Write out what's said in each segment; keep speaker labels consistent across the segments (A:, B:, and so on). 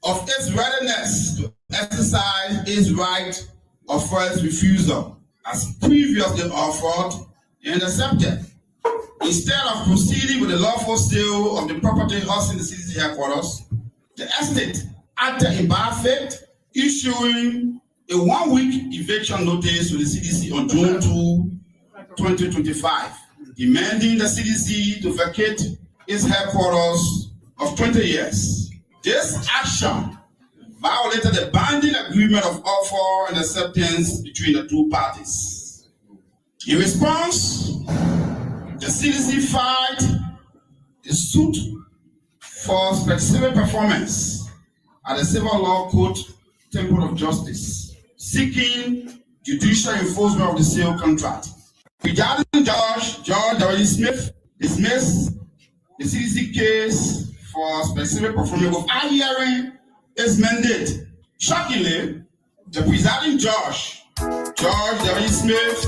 A: of its readiness to exercise its right of first refusal, as previously offered and accepted. Instead of proceeding with the lawful sale of the property housing the CDC headquarters, the estate acted in bad faith, issuing a 1-week eviction notice to the CDC on June 2, 2025, demanding the CDC to vacate its headquarters of 20 years. This action violated the binding agreement of offer and acceptance between the two parties. In response, the CDC filed a suit for specific performance at the Civil Law Court Temple of Justice, seeking judicial enforcement of the sale contract. Regarding George W. Smith dismissed the CDC case for specific performance without hearing its mandate. Shockingly, the presiding judge, George W. Smith,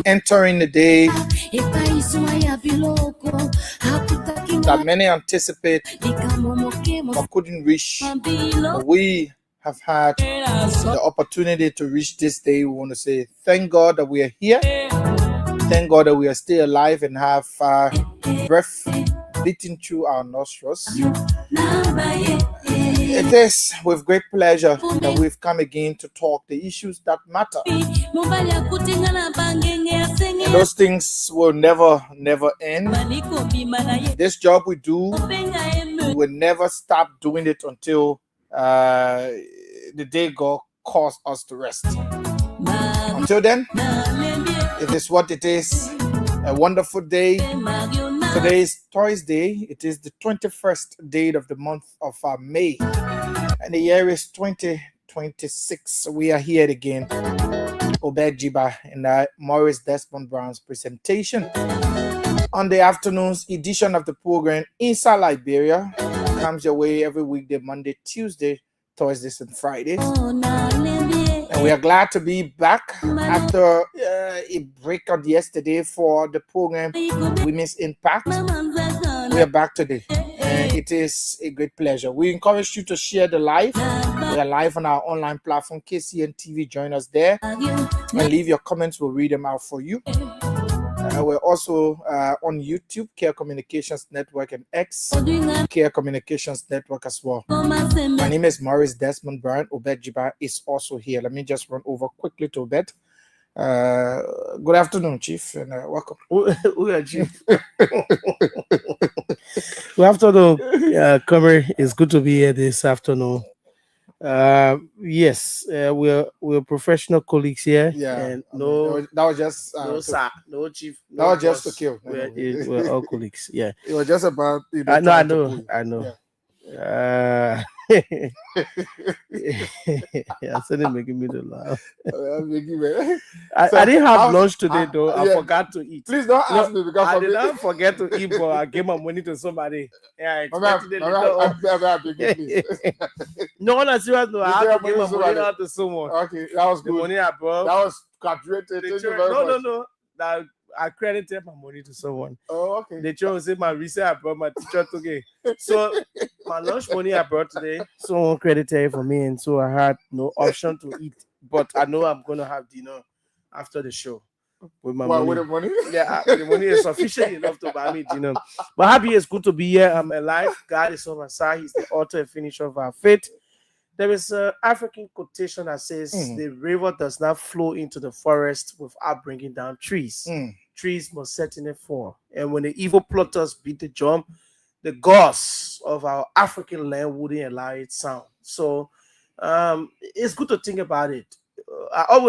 B: entering the day that many anticipate but couldn't reach. But we have had the opportunity to reach this day. We want to say thank God that we are here. Thank God that we are still alive and have breath beating through our nostrils. It is with great pleasure that we've come again to talk the issues that matter. And those things will never end. This job we do, we will never stop doing it until the day God calls us to rest. Until then, it is what it is. A wonderful day. Today is Thursday. It is the 21st day of the month of May. And the year is 2026. We are here again. Obed, Gibah, and Morris Desmond Brown's presentation on the afternoon's edition of the program Inside Liberia. Comes your way every weekday, Monday, Tuesday, Thursdays, and Fridays. And we are glad to be back after a break on yesterday for the program Women's Impact. We are back today, and it is a great pleasure. We encourage you to share the live. We are live on our online platform, KCNTV. Join us there and leave your comments. We'll read them out for you. We're also on YouTube, Kear Communications Network, and X, Kear Communications Network as well. My name is Morris Desmond Brown. Obed Gibah is also here. Let me just run over quickly to Obed. Good afternoon, Chief, and welcome.
C: We are Chief. Good afternoon, Comer. It's good to be here this afternoon. Yes, we're professional colleagues here.
B: Yeah,
C: and
B: that was just
C: no sir, no chief.
B: That was just to kill.
C: We're all colleagues. Yeah,
B: it was just about.
C: I know. Yeah. Yeah, so they're making me to laugh. I didn't have lunch today though. I forgot to eat.
B: Please don't ask me because
C: I did not forget to eat, but I gave my money to somebody. Yeah, no, on a serious note, I have to give my money out to someone.
B: Okay, that was good.
C: The money I brought.
B: That was graduated.
C: No. That I credited my money to someone.
B: Oh, okay.
C: The teacher was saying my receipt I brought, my teacher took it. So my lunch money I brought today, someone credited it for me, and so I had no option to eat. But I know I'm gonna have dinner after the show with my money.
B: With the money?
C: Yeah, the money is sufficient enough to buy me dinner. But happy, it's good to be here. I'm alive. God is on my side. He's the author and finisher of our faith. There is an African quotation that says, the river does not flow into the forest without bringing down trees. Trees must certainly fall. And when the evil plotters beat the drum, the gods of our African land wouldn't allow it sound. So it's good to think about it. I'm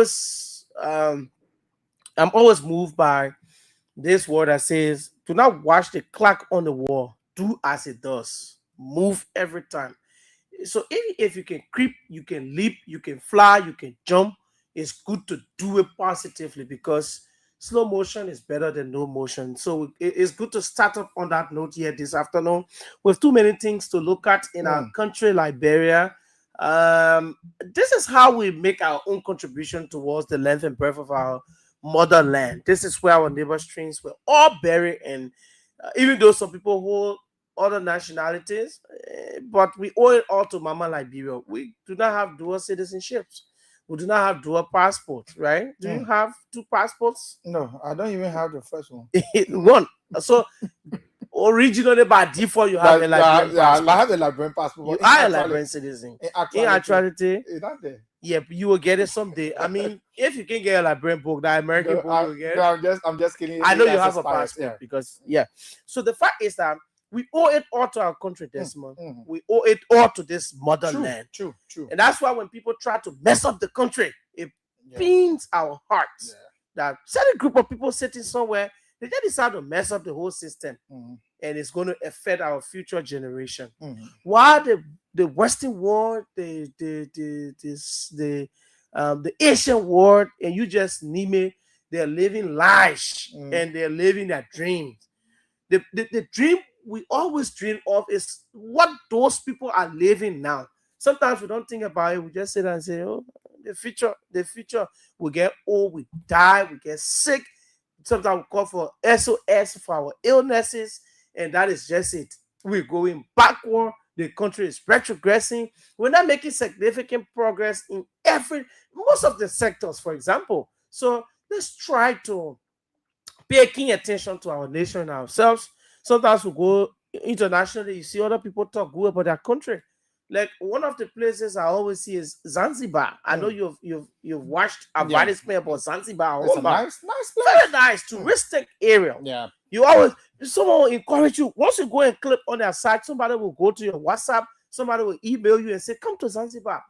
C: always moved by this word that says, do not watch the clock on the wall. Do as it does. Move every time. So if you can creep, you can leap, you can fly, you can jump, it's good to do it positively, because slow motion is better than no motion. So it's good to start up on that note here this afternoon. With too many things to look at in our country, Liberia. This is how we make our own contribution towards the length and breadth of our motherland. This is where our neighbor streams were all buried, and even though some people hold other nationalities, but we owe it all to Mama Liberia. We do not have dual citizenships. We do not have dual passports, right? Do you have 2 passports?
B: No, I don't even have the first one.
C: One. So originally by default you have a Liberian passport.
B: I have a Liberian passport.
C: You are a Liberian citizen. In actuality,
B: it's not there.
C: Yeah, you will get it someday. I mean, if you can get a Liberian book, the American book you will get.
B: No, I'm just kidding.
C: I know you have a passport because So the fact is that we owe it all to our country, Desmond. We owe it all to this motherland.
B: True.
C: And that's why when people try to mess up the country, it pains our hearts that certain group of people sitting somewhere, they just decide to mess up the whole system, and it's going to affect our future generation. While the Western world, the Asian world, and you just name it, they're living lies and they're living their dreams. The dream we always dream of is what those people are living now. Sometimes we don't think about it. We just sit and say, oh, the future, we get old, we die, we get sick. Sometimes we call for SOS for our illnesses, and that is just it. We're going backward. The country is retrogressing. We're not making significant progress in most of the sectors, for example. So let's try to pay keen attention to our nation and ourselves. Sometimes we go internationally, you see other people talk good about their country. Like one of the places I always see is Zanzibar. I know you've watched advertisement about Zanzibar.
B: It's a nice place.
C: Very nice, touristic area.
B: Yeah.
C: Someone will encourage you. Once you go and click on their site, somebody will go to your WhatsApp, somebody will email you and say, come to Zanzibar.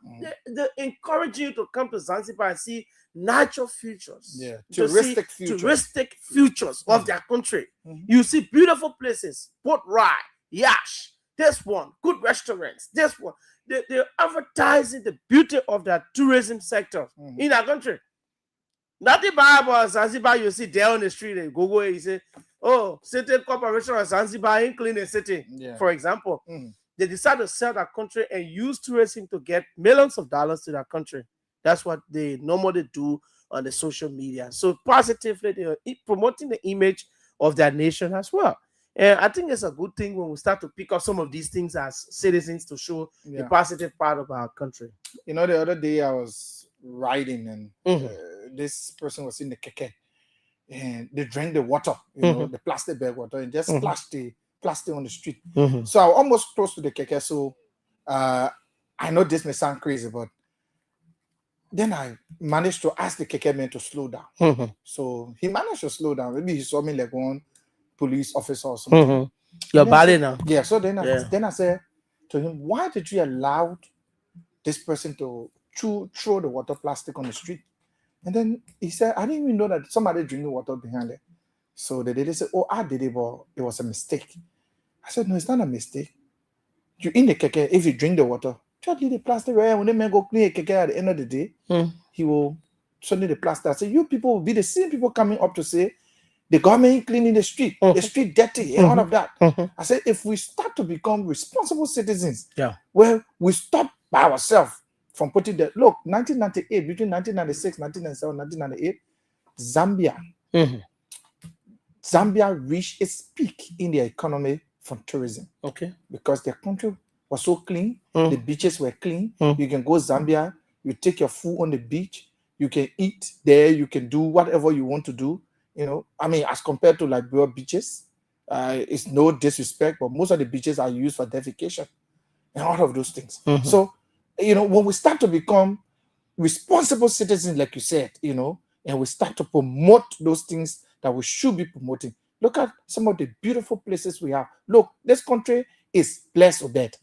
C: They encourage you to come to Zanzibar and see natural features.
B: Yeah.
C: Touristic futures of their country. You see beautiful places, boat ride, yash, this one, good restaurants, this one. They're advertising the beauty of their tourism sector in our country. Nothing bad about Zanzibar. You see there on the street, and go and you say, oh, City Corporation of Zanzibar ain't clean the city, for example. They decide to sell that country and use tourism to get millions of dollars to that country. That's what they normally do on the social media. So positively, they are promoting the image of their nation as well. And I think it's a good thing when we start to pick up some of these things as citizens to show the positive part of our country.
B: You know, the other day I was riding and this person was in the keke and they drank the water, you know, the plastic bag water, and just splashed the plastic on the street. So I was almost close to the keke. So I know this may sound crazy, but then I managed to ask the keke man to slow down. So he managed to slow down. Maybe he saw me like one police officer or something.
C: Your body now.
B: Yeah. So then I said to him, why did you allow this person to throw the water plastic on the street? And then he said, I didn't even know that somebody drinking water behind it. So the lady said, oh, I did it, but it was a mistake. I said, no, it's not a mistake. You in the keke, if you drink the water, just leave the plastic right. When the man go clean the keke at the end of the day, he will suddenly the plastic. I said, you people will be the same people coming up to say, the government ain't cleaning the street dirty, and all of that. I said, if we start to become responsible citizens, well, we stop by ourselves from putting the look, 1998, between 1996, 1997, 1998, Zambia Zambia reached its peak in their economy from tourism.
C: Okay.
B: Because their country was so clean, the beaches were clean. You can go Zambia, you take your food on the beach, you can eat there, you can do whatever you want to do. I mean, as compared to Liberia beaches, it's no disrespect, but most of the beaches are used for defecation and all of those things. So, when we start to become responsible citizens, like you said, and we start to promote those things that we should be promoting. Look at some of the beautiful places we have. Look, this country is blessed, Obed.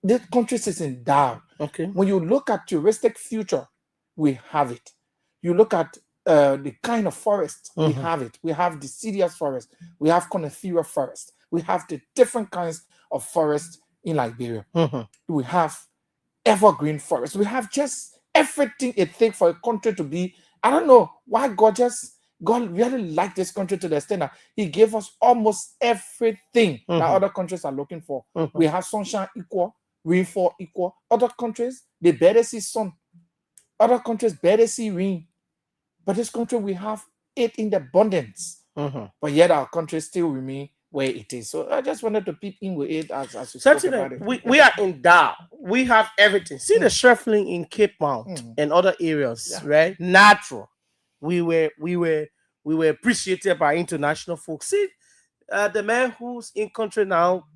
B: This country is endowed.
C: Okay.
B: When you look at touristic future, we have it. You look at the kind of forest, we have it. We have deciduous forest. We have coniferous forest. We have the different kinds of forest in Liberia. We have evergreen forest. We have just everything it takes for a country to be. I don't know why God really liked this country to the extent that He gave us almost everything that other countries are looking for. We have sunshine equal, rainfall equal. Other countries, they better see sun. Other countries better see rain. But this country, we have it in abundance. But yet our country still remain where it is. So I just wanted to peep in with it as you spoke about it.
C: We are endowed. We have everything. See the shuffling in Cape Mount and other areas, right? Natural. We were appreciated by international folks. See, the man who's in country now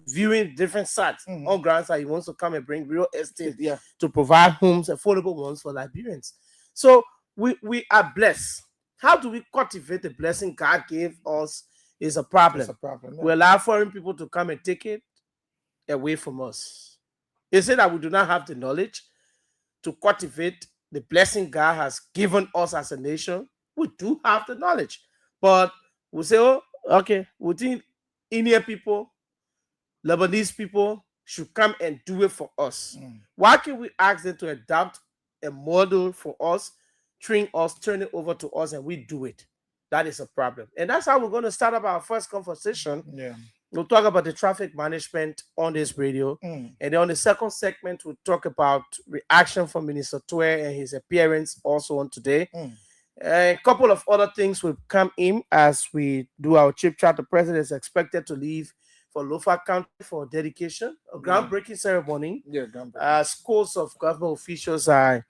C: viewing different sites on grounds that he wants to come and bring real estate to provide homes, affordable ones for Liberians. So we are blessed. How do we cultivate the blessing God gave us is a problem.
B: It's a problem.
C: We allow foreign people to come and take it away from us. Is it that we do not have the knowledge to cultivate the blessing God has given us as a nation? We do have the knowledge. But we say, oh, okay, we think Indian people, Lebanese people should come and do it for us. Why can't we ask them to adopt a model for us, train us, turn it over to us, and we do it? That is a problem. And that's how we're going to start up our first conversation. We'll talk about the traffic management on this radio. And then on the second segment, we'll talk about reaction from Minister Tuer and his appearance also on today. A couple of other things will come in as we do our chip chat. The president is expected to leave for Lofa County for dedication, a groundbreaking ceremony. Scores of government officials are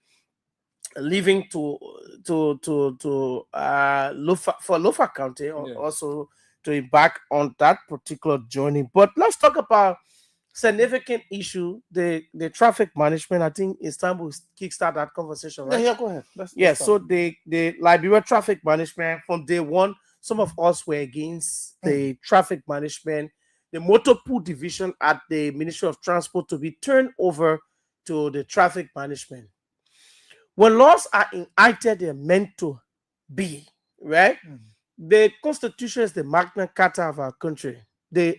C: leaving to Lofa County, also to embark on that particular journey. But let's talk about significant issue, the traffic management. I think it's time we kickstart that conversation, right?
B: Yeah, go ahead.
C: Let's so the Liberia traffic management, from day one, some of us were against the traffic management, the motor pool division at the Ministry of Transport to be turned over to the traffic management. When laws are enacted, they're meant to be, right? The Constitution is the Magna Carta of our country, the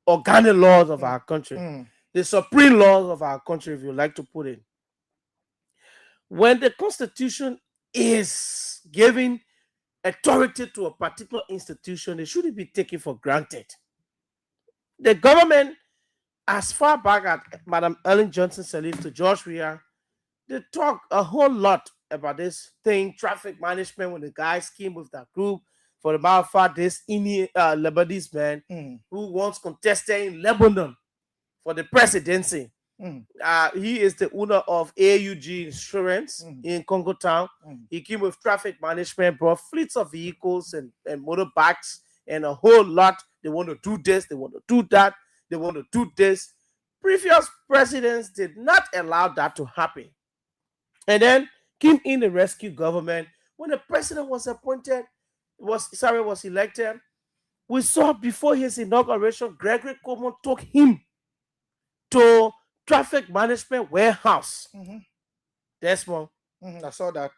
C: organic laws of our country, the supreme laws of our country, if you like to put it. When the Constitution is giving authority to a particular institution, it shouldn't be taken for granted. The government, as far back as Madam Ellen Johnson Sirleaf to George Weah, they talk a whole lot about this thing, traffic management, when the guys came with that group. For the matter of fact, this Lebanese man who once contested in Lebanon for the presidency. He is the owner of AUG Insurance in Congo Town. He came with traffic management, brought fleets of vehicles and motorbikes and a whole lot. They want to do this, they want to do that, they want to do this. Previous presidents did not allow that to happen. And then came in the rescue government. When the president was elected, we saw before his inauguration, Gregory Coleman took him to traffic management warehouse. Desmond.
B: I saw that.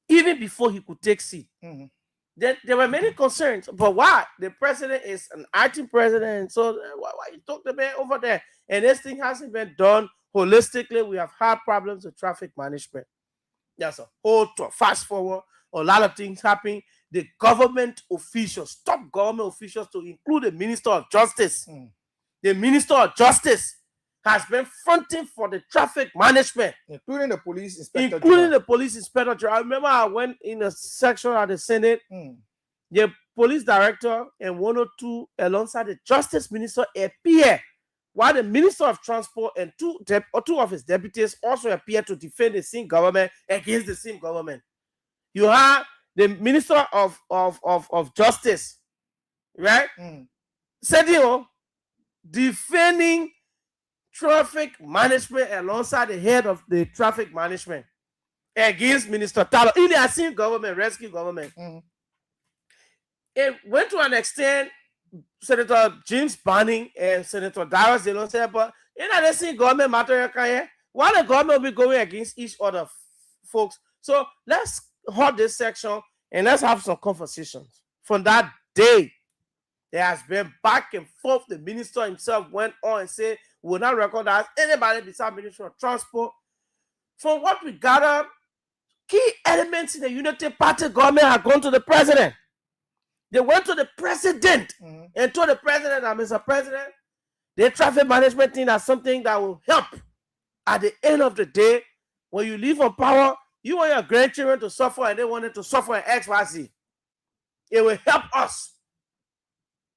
C: Even before he could take seat. There were many concerns. But why? The president is an acting president. So why you took the man over there? And this thing hasn't been done holistically. We have had problems with traffic management. That's a whole fast forward. A lot of things happen. The government officials, top government officials, to include the Minister of Justice. The Minister of Justice has been fronting for the traffic management,
B: including the police inspector.
C: I remember I went in a section at the Senate. The police director and 102 alongside the justice minister appear, while the minister of transport and two of his deputies also appear to defend the same government against the same government. You have the minister of justice, right? Said, defending traffic management alongside the head of the traffic management against Minister Talo in the same government, rescue government. It went to an extent, Senator James Banning and Senator Darius Delon said, but in the same government matter, why the government will be going against each other, folks? So let's hold this section and let's have some conversations. From that day, there has been back and forth. The minister himself went on and said, we will not recognize anybody besides Minister of Transport. From what we gathered, key elements in the Unity Party government have gone to the president. They went to the president and told the president that, Mr. President, the traffic management thing is something that will help. At the end of the day, when you leave on power, you want your grandchildren to suffer and they wanted to suffer in XYZ. It will help us.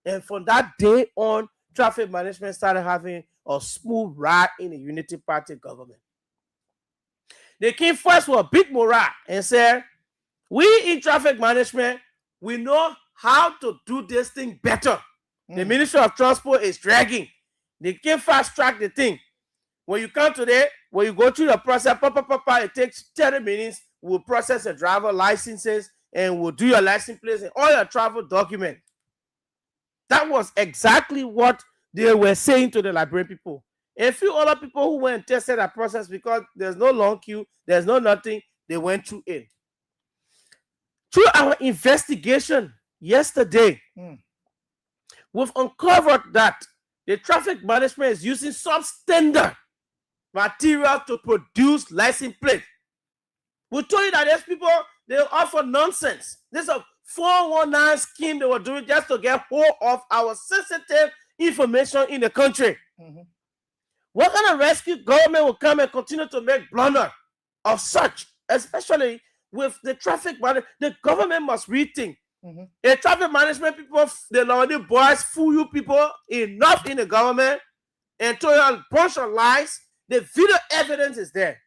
C: And from that day on, traffic management started having a smooth ride in the Unity Party government. They came first with a big morale and said, we in traffic management, we know how to do this thing better. The Ministry of Transport is dragging. They can fast track the thing. When you come today, when you go through the process, it takes 30 minutes. We'll process your driver licenses and we'll do your license plates and all your travel documents. That was exactly what they were saying to the Liberian people. A few other people who went and tested that process because there's no long queue, there's no nothing, they went through it. Through our investigation yesterday, we've uncovered that the traffic management is using substandard material to produce license plates. We told you that these people, they offer nonsense. This is a 419 scheme they were doing just to get hold of our sensitive information in the country. What kind of rescue government will come and continue to make blunder of such, especially with the traffic management? The government must rethink. The traffic management people, the Lordy boys fool you people enough in the government and tell you a bunch of lies. The video evidence is there.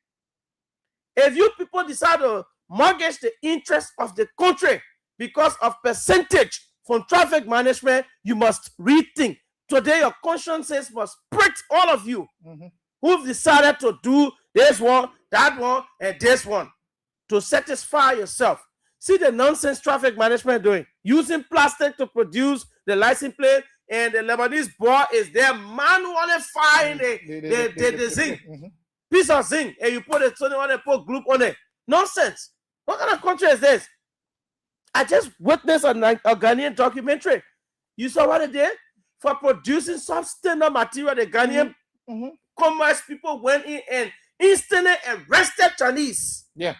C: If you people decide to mortgage the interest of the country because of percentage from traffic management, you must rethink. Today, your consciences must prick, all of you who've decided to do this one, that one, and this one to satisfy yourself. See the nonsense traffic management doing, using plastic to produce the license plate, and the Lebanese boy is there manually firing the zinc, piece of zinc, and you put it on it, put glue on it. Nonsense. What kind of country is this? I just witnessed a Ghanaian documentary. You saw what it did? For producing substandard material, the Ghanaian commerce people went in and instantly arrested Chinese.
B: Yeah.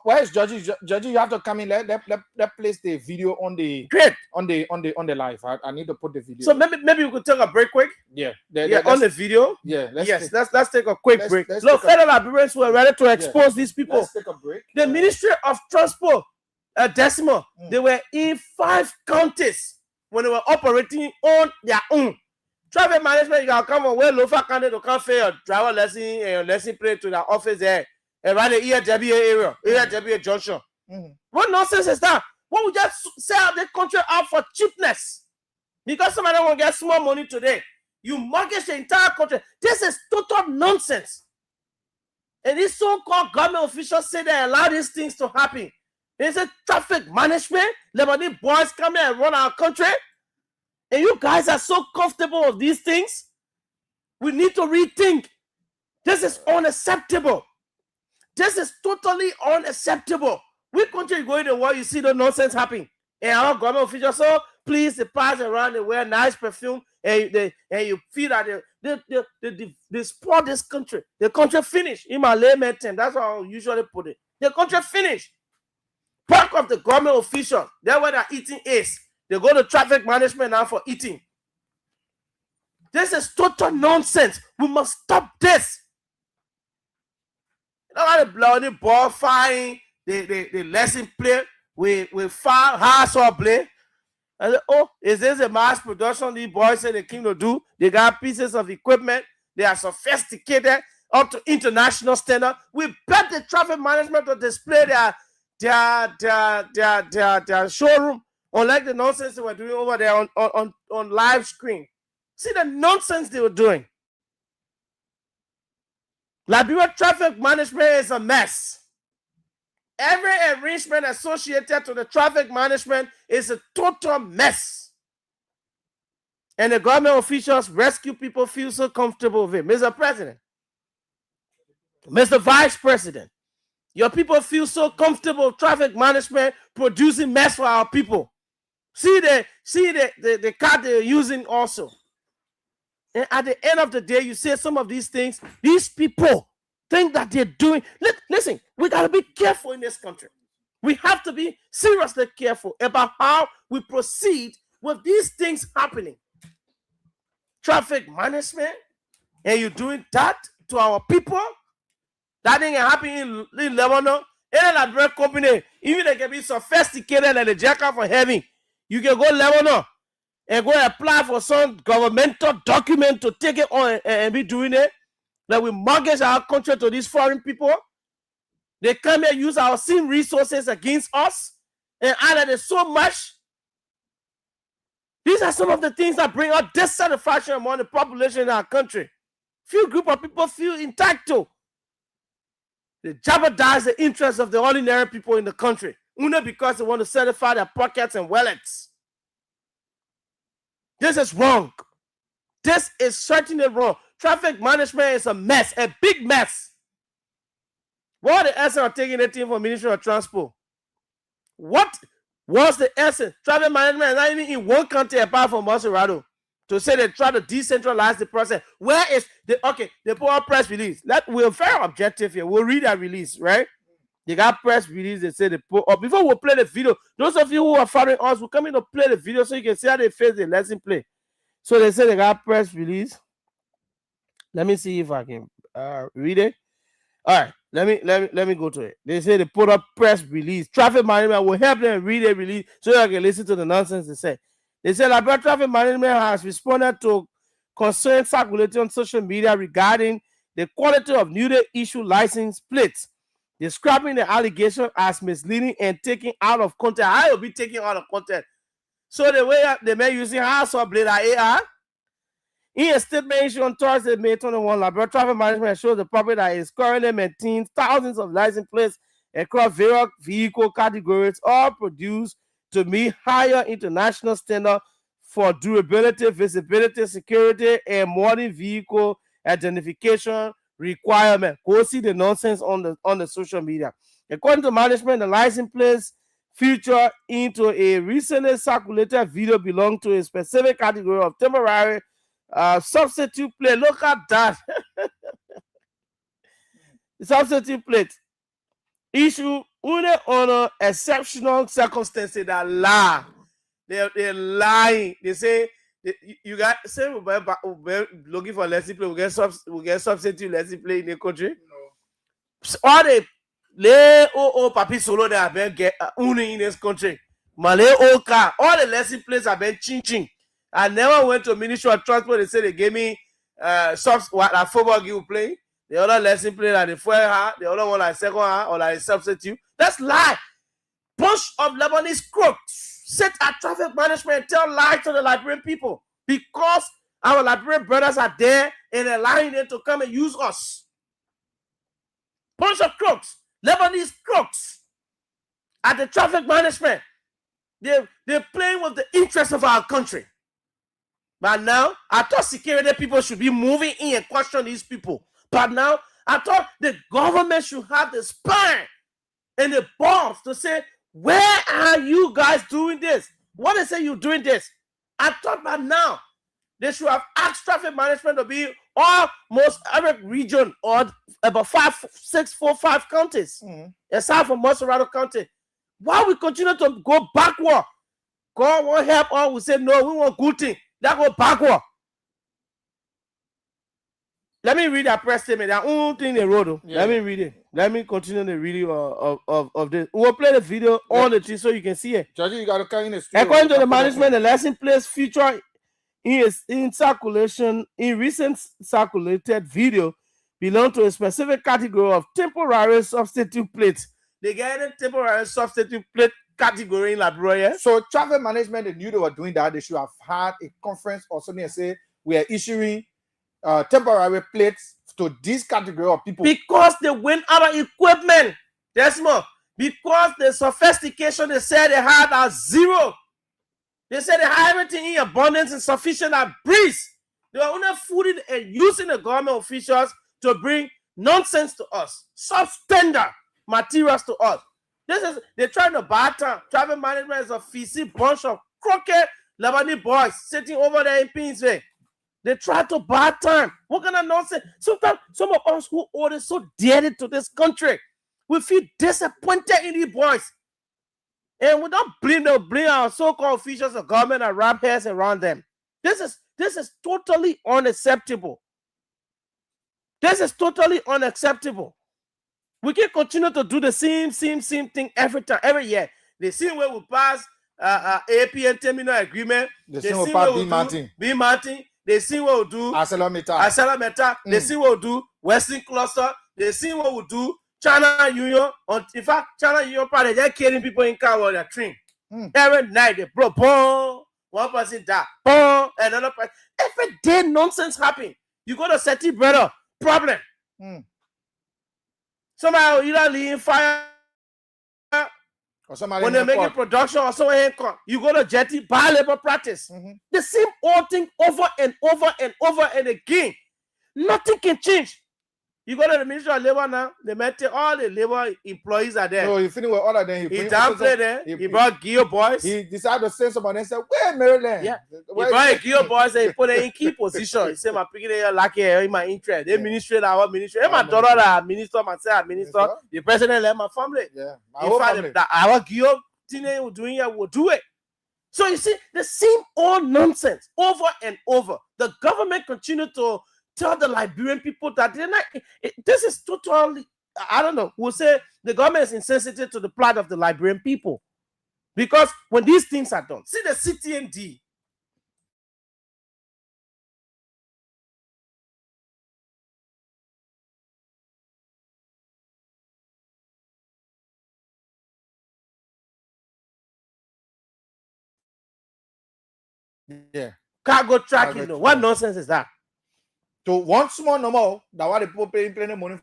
B: Where is Judgy? Judgy, you have to come in. Let place the video on the live. I need to put the video.
C: So maybe we could take a break quick.
B: Yeah.
C: On the video.
B: Yeah.
C: Let's take a quick break. Look, federal Liberians were ready to expose these people.
B: Let's take a break.
C: The Ministry of Transport, Desmond, they were in 5 counties when they were operating on their own. Traffic management, you can come from where local county to come for your driver lesson and your lesson plate to the office there. Around the ERWA area, Junction. What nonsense is that? What we just sell the country out for cheapness? Because somebody will get small money today. You mortgage the entire country. This is total nonsense. And these so-called government officials say they allow these things to happen. They say traffic management, Lebanese boys come here and run our country. And you guys are so comfortable with these things. We need to rethink. This is unacceptable. This is totally unacceptable. We country going to war, you see the nonsense happening. And our government officials, so please, they pass around, they wear nice perfume, and you feel that they spoil this country. The country finished. In my layman term, that's how I usually put it. The country finished. Part of the government officials, they're where they're eating is. They go to traffic management now for eating. This is total nonsense. We must stop this. The bloody ball firing, the lesson play, we fire hard saw play. I said, oh, is this a mass production these boys say they came to do? They got pieces of equipment. They are sophisticated up to international standard. We bet the traffic management to display their showroom, unlike the nonsense they were doing over there on live screen. See the nonsense they were doing. Liberia traffic management is a mess. Every arrangement associated to the traffic management is a total mess. And the government officials, rescue people, feel so comfortable with it. Mr. President, Mr. Vice President, your people feel so comfortable with traffic management producing mess for our people. See the card they're using also. And at the end of the day, you say some of these things, these people think that they're doing. Listen, we got to be careful in this country. We have to be seriously careful about how we proceed with these things happening. Traffic management, and you're doing that to our people. That thing happening in Lebanon. Any Liberian company, even they can be sophisticated like the jacker for heaven. You can go Lebanon and go apply for some governmental document to take it on and be doing it. That we mortgage our country to these foreign people. They come here, use our same resources against us, and add it so much. These are some of the things that bring out dissatisfaction among the population in our country. Few group of people feel entitled. They jeopardize the interests of the ordinary people in the country, only because they want to satisfy their pockets and wallets. This is wrong. This is certainly wrong. Traffic management is a mess, a big mess. What the essence of taking anything from Ministry of Transport? What was the essence? Traffic management is not even in one country apart from Maserado. To say they try to decentralize the process. Where is the they put out press release? We're very objective here. We'll read that release, right? They got press release. They say they put up. Before we play the video, those of you who are following us, we're coming to play the video so you can see how they face the lesson play. So they say they got press release. Let me see if I can read it. All right, let me go to it. They say they put up press release. Traffic management will help them read a release so you can listen to the nonsense they say. They said Liberia Traffic Management has responded to concerns circulating on social media regarding the quality of newly issued license plates, describing the allegation as misleading and taken out of context. I will be taken out of context. So the way they may using house or blade AR. In a statement issued on Thursday, May 21, Liberia Traffic Management shows the public that it currently maintains thousands of license plates across various vehicle categories, all produced to meet higher international standards for durability, visibility, security, and modern vehicle identification requirement. Go see the nonsense on the social media. According to management, the license plates feature into a recently circulated video belong to a specific category of temporary substitute plate. Look at that. The substitute plate issue only under exceptional circumstances that lie. They're lying. They say you got say we're looking for lesson play. We get substitute lesson play in the country. No. All the papi solo that have been get in this country. Malay car. All the lesson plays have been ching. I never went to Ministry of Transport. They said they gave me what football you play. The other lesson play like the first half, the other one like second half or like substitute. That's lie. Bunch of Lebanese crooks sit at traffic management and tell lies to the Liberian people because our Liberian brothers are there and allowing them to come and use us. Bunch of crooks, Lebanese crooks at the traffic management. They're playing with the interests of our country. But now, I thought security people should be moving in and question these people. But now, I thought the government should have the spine and the balls to say, where are you guys doing this? What they say you're doing this? I thought by now, they should have asked traffic management to be almost every region or about 5 counties, aside from Maserado County. Why we continue to go backward? God won't help us. We say, no, we want good thing. That go backward. Let me read that press statement. That only thing they wrote.
B: Yeah.
C: Let me read it. Let me continue the reading of this. We'll play the video on the thing so you can see it.
B: Judge, you got to carry in the studio.
C: According to the management, the lesson plays feature in circulation in recent circulated video belong to a specific category of temporary substitute plates. They get a temporary substitute plate category in Liberia.
B: So travel management, they knew they were doing that. They should have had a conference or something and say we are issuing temporary plates to this category of people.
C: Because they went out of equipment. Desmond. Because the sophistication they said they had are zero. They said they had everything in abundance and sufficient at breeze. They were only fooling and using the government officials to bring nonsense to us, substandard materials to us. They're trying to buy time. Travel management is a feisty bunch of crooked Lebanese boys sitting over there in Pinsway. They try to buy time. What kind of nonsense? Sometimes some of us who owe it so dearly to this country, we feel disappointed in these boys. And we don't blame our so-called officials of government and wrap heads around them. This is totally unacceptable. This is totally unacceptable. We can continue to do the same thing every time, every year. The same way we pass APN terminal agreement.
B: The same way we pass
C: B-Martin. They see what we do. Arcelor-Metal. They see what we do. Western Cluster. They see what we do. China Union. In fact, China Union probably they're killing people in car while they're train. Every night they broke. Boom. One person died. Boom. Another person. Every day nonsense happen. You go to Seti brother. Problem. Somebody either leave fire.
B: Or somebody
C: when they're making production or someone you go to Jetty, buy labor practice. The same old thing over and over and over and again. Nothing can change. You go to the Ministry of Labor now, they met all the labor employees are there.
B: No, he finished with all of them.
C: He downplayed there. He brought Kear boys.
B: He decided to send somebody and said, where Maryland?
C: Yeah. He brought Kear boys and he put it in key position. He said, my picking here lucky in my interest. They ministry our ministry. And my daughter minister, myself minister. The president left my family.
B: Yeah.
C: In fact, our Kear thing they were doing here will do it. So you see, the same old nonsense over and over. The government continued to tell the Liberian people that they're not. This is totally, I don't know. We'll say the government is insensitive to the plight of the Liberian people. Because when these things are done, see the CTND.
B: Yeah.
C: Cargo tracking, though. What nonsense is that?
B: So once more, no more, that's why the people paying plenty money